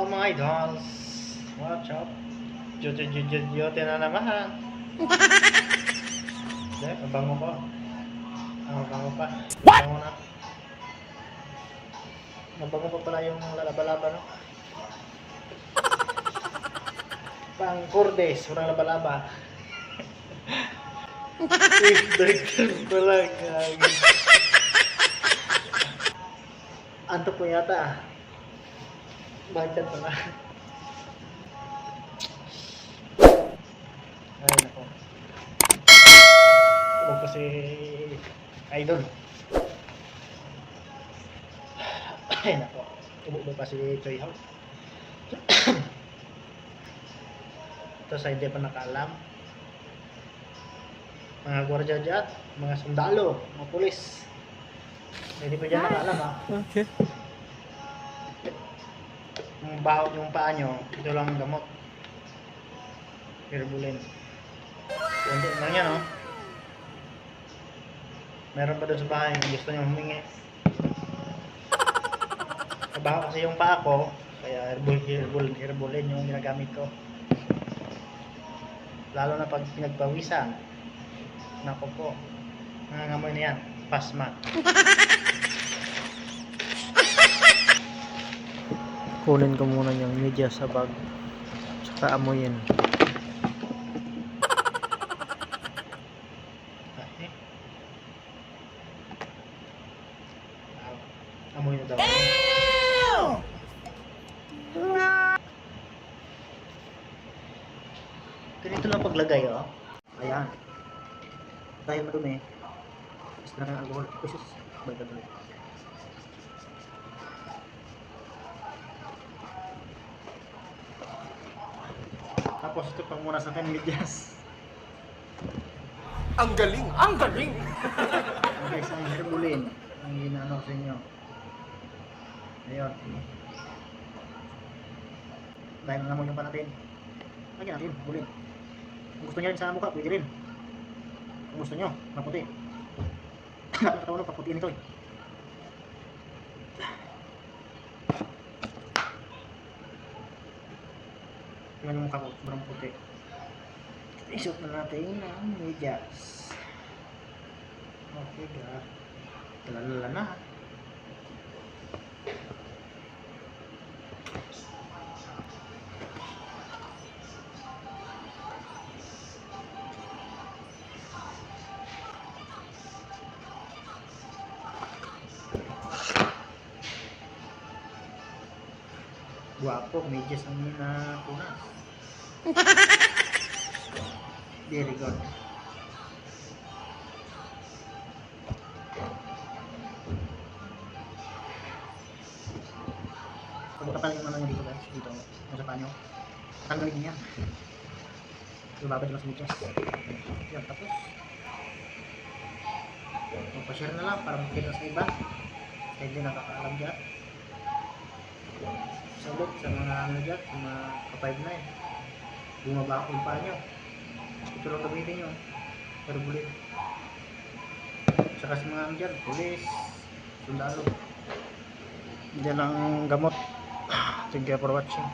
mga idols. Watch out. Jote na naman. Hindi, mabango pa. Mabango pa. Mabango na. Mabango pa pala yung laba-laba, no? Pang Cordes, walang laba-laba. Breaker pala. Antok po yata. Bagdad pala. Ay, nako. Huwag pa si Idol. Ay, nako. Huwag pa si Choi Hao. Ito sa hindi pa nakaalam. Mga gwardiya dyan, mga sundalo, mga pulis. Hindi pa dyan nakaalam, ha? Okay. Yung bahot yung paa nyo, ito lang ang gamot. Herbulin. Hindi lang yan, oh. Meron pa doon sa bahay kung gusto nyo humingi. Kabaho kasi yung paa ko, kaya herbulin yung ginagamit ko. Lalo na pag pinagpawisan. Nako po. Nangangamoy na yan. Pasma. Kunin ko muna yung media sa bag. Tsaka amuyin. Amoy na daw. Ganito lang paglagay, oh. Ayan. Dahil madumi. Gusto na ng alcohol. Kusus. Baga tuloy. Tapos ito pang muna sa 10 medyas. Ang galing! Ang galing! Okay, sa herbulin. Ang ginano sa inyo. Ayun. Dahil naman yung pa natin. Lagyan natin, herbulin. Kung gusto niya rin sa mukha, pwede rin. Kung gusto nyo, maputi. Nakakatawa nung paputiin ito, eh. Tingnan yung mukha ko, sobrang puti. Isot na natin ang medyas. Okay, ga. Talalala na. Guwapo, medyas ang punas. Very good. Pagkakapal yung ano dito guys, dito, nasa panyo. Tanggalin niya. Ibabad lang sa medyas. Yan, tapos. Magpa-share na lang para makita sa iba. Kaya hindi nakakaalam dyan. Salut sa mga ano dyan, sa mga ka-5 na eh. Bumaba ako yung paa nyo. Ito lang gamitin nyo. Herbulin. Saka sa mga ano dyan, pulis, sundalo. Diyan ang gamot. Thank you for watching.